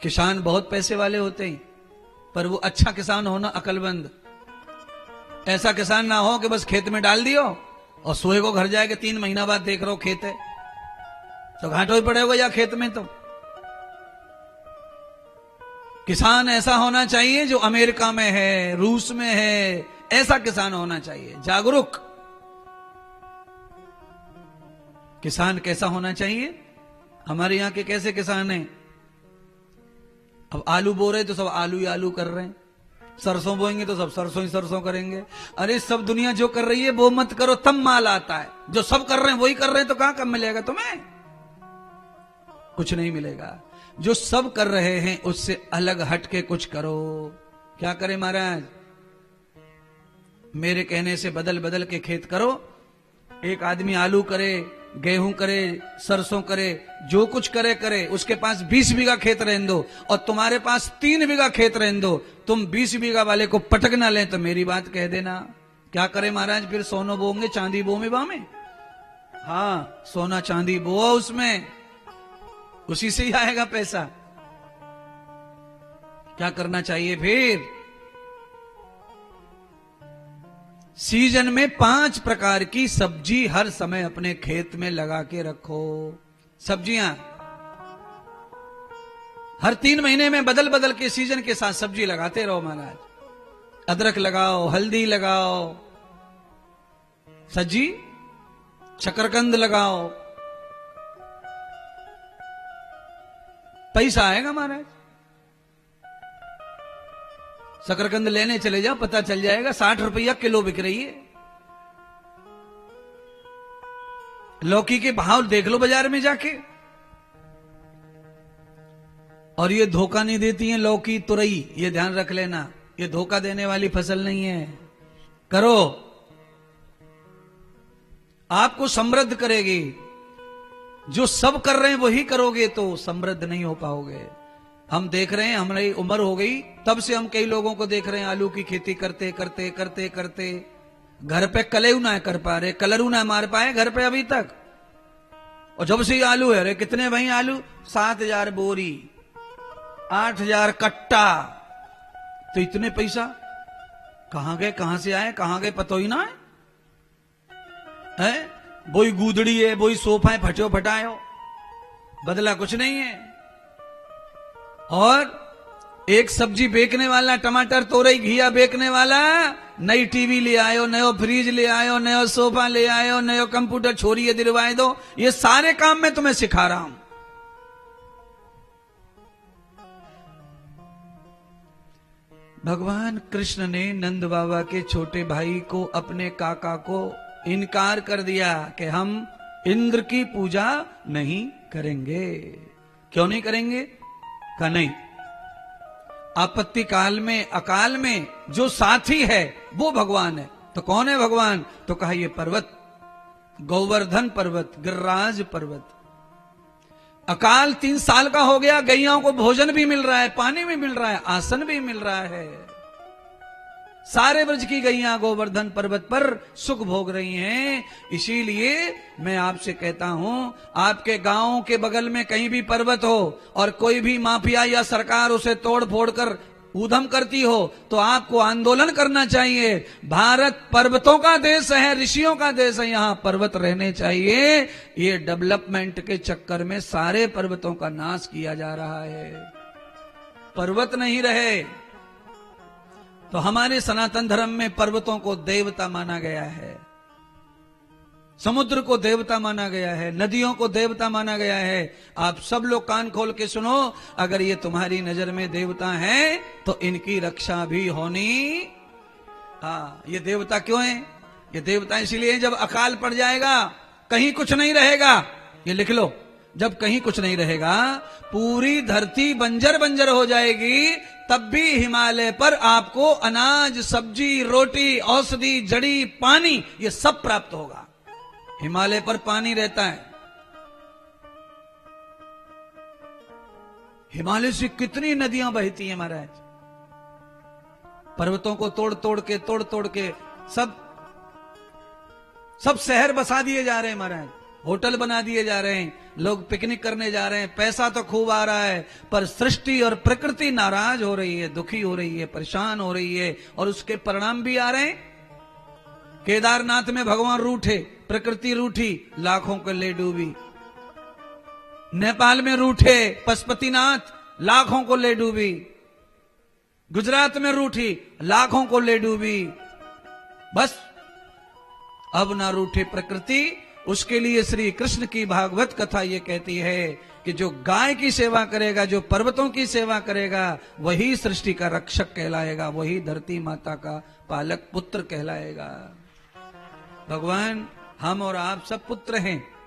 किसान बहुत पैसे वाले होते हैं, पर वो अच्छा किसान होना अकलमंद। ऐसा किसान ना हो कि बस खेत में डाल दियो और सोए को घर जाएगा 3 महीना बाद देख रहे हो खेत है, तो घाटो ही पड़ेगा या खेत में। तो किसान ऐसा होना चाहिए जो अमेरिका में है, रूस में है, ऐसा किसान होना चाहिए, जागरूक। किसान कैसा होना चाहिए? हमारे यहां के कैसे किसान हैं? अब आलू बो रहे तो सब आलू ही आलू कर रहे हैं, सरसों बोएंगे तो सब सरसों ही सरसों करेंगे। अरे सब दुनिया जो कर रही है वो मत करो, तब माल आता है। जो सब कर रहे हैं वही कर रहे हैं तो कहां कब मिलेगा तुम्हें? कुछ नहीं मिलेगा। जो सब कर रहे हैं उससे अलग हट के कुछ करो। क्या करें महाराज? मेरे कहने से बदल बदल के खेत करो। एक आदमी आलू करे, गेहूं करे, सरसों करे, जो कुछ करे करे, उसके पास 20 बीघा खेत रहने दो और तुम्हारे पास 3 बीघा खेत रहने दो। तुम 20 बीघा वाले को पटक ना ले तो मेरी बात कह देना। क्या करे महाराज? फिर सोनो बोंगे, चांदी बो में बामे। हाँ, सोना चांदी बो उसमें, उसी से ही आएगा पैसा। क्या करना चाहिए फिर? सीजन में 5 प्रकार की सब्जी हर समय अपने खेत में लगा के रखो। सब्जियां हर 3 महीने में बदल बदल के सीजन के साथ सब्जी लगाते रहो महाराज। अदरक लगाओ, हल्दी लगाओ, सब्जी, शकरकंद लगाओ, पैसा आएगा महाराज। शकरकंद लेने चले जाओ, पता चल जाएगा 60 रुपया किलो बिक रही है। लौकी के भाव देख लो बाजार में जाके। और ये धोखा नहीं देती है लौकी, तुरई, ये ध्यान रख लेना, ये धोखा देने वाली फसल नहीं है। करो, आपको समृद्ध करेगी। जो सब कर रहे हैं वही करोगे तो समृद्ध नहीं हो पाओगे। हम देख रहे हैं, हमारी उम्र हो गई तब से हम कई लोगों को देख रहे हैं आलू की खेती करते करते करते करते घर पे कलेऊ ना कर पा रहे, कलरू ना मार पाए घर पे अभी तक। और जब से ये आलू है, अरे कितने भाई आलू? 7,000 बोरी, 8,000 कट्टा। तो इतने पैसा कहां गए, कहां से आए, कहां गए पतो ही ना है। वही गूदड़ी है, वही सोफा है, फटो फटायो, बदला कुछ नहीं है। और एक सब्जी बेचने वाला, टमाटर, तोरई, घिया बेचने वाला नई टीवी ले आयो, नयो फ्रिज ले आयो, नयो सोफा ले आयो, नयो कंप्यूटर छोड़िए दिलवाए दो। ये सारे काम मैं तुम्हें सिखा रहा हूं। भगवान कृष्ण ने नंद बाबा के छोटे भाई को, अपने काका को इनकार कर दिया कि हम इंद्र की पूजा नहीं करेंगे। क्यों नहीं करेंगे? का नहीं, आपत्ति काल में, अकाल में जो साथी है वो भगवान है। तो कौन है भगवान? तो कहा ये पर्वत, गोवर्धन पर्वत, गिरिराज पर्वत। अकाल 3 साल का हो गया, गैयाओं को भोजन भी मिल रहा है, पानी भी मिल रहा है, आसन भी मिल रहा है। सारे ब्रज की गैया गोवर्धन पर्वत पर सुख भोग रही हैं। इसीलिए मैं आपसे कहता हूं, आपके गांव के बगल में कहीं भी पर्वत हो और कोई भी माफिया या सरकार उसे तोड़ फोड़ कर ऊधम करती हो तो आपको आंदोलन करना चाहिए। भारत पर्वतों का देश है, ऋषियों का देश है, यहां पर्वत रहने चाहिए। ये डेवलपमेंट के चक्कर में सारे पर्वतों का नाश किया जा रहा है। पर्वत नहीं रहे तो हमारे सनातन धर्म में पर्वतों को देवता माना गया है, समुद्र को देवता माना गया है, नदियों को देवता माना गया है। आप सब लोग कान खोल के सुनो, अगर ये तुम्हारी नजर में देवता हैं तो इनकी रक्षा भी होनी। हाँ, ये देवता क्यों है? ये देवता इसलिए जब अकाल पड़ जाएगा, कहीं कुछ नहीं रहेगा, ये लिख लो, जब कहीं कुछ नहीं रहेगा, पूरी धरती बंजर बंजर हो जाएगी, तब भी हिमालय पर आपको अनाज, सब्जी, रोटी, औषधि, जड़ी, पानी, ये सब प्राप्त होगा। हिमालय पर पानी रहता है। हिमालय से कितनी नदियां बहती हैं महाराज। पर्वतों को तोड़ तोड़ के सब शहर बसा दिए जा रहे हैं महाराज, होटल बना दिए जा रहे हैं, लोग पिकनिक करने जा रहे हैं, पैसा तो खूब आ रहा है, पर सृष्टि और प्रकृति नाराज हो रही है, दुखी हो रही है, परेशान हो रही है, और उसके परिणाम भी आ रहे हैं। केदारनाथ में भगवान रूठे, प्रकृति रूठी, लाखों को ले डूबी। नेपाल में रूठे पशुपतिनाथ, लाखों को ले डूबी। गुजरात में रूठी, लाखों को ले डूबी। बस अब ना रूठे प्रकृति। उसके लिए श्री कृष्ण की भागवत कथा ये कहती है कि जो गाय की सेवा करेगा, जो पर्वतों की सेवा करेगा, वही सृष्टि का रक्षक कहलाएगा, वही धरती माता का पालक पुत्र कहलाएगा। भगवान हम और आप सब पुत्र हैं।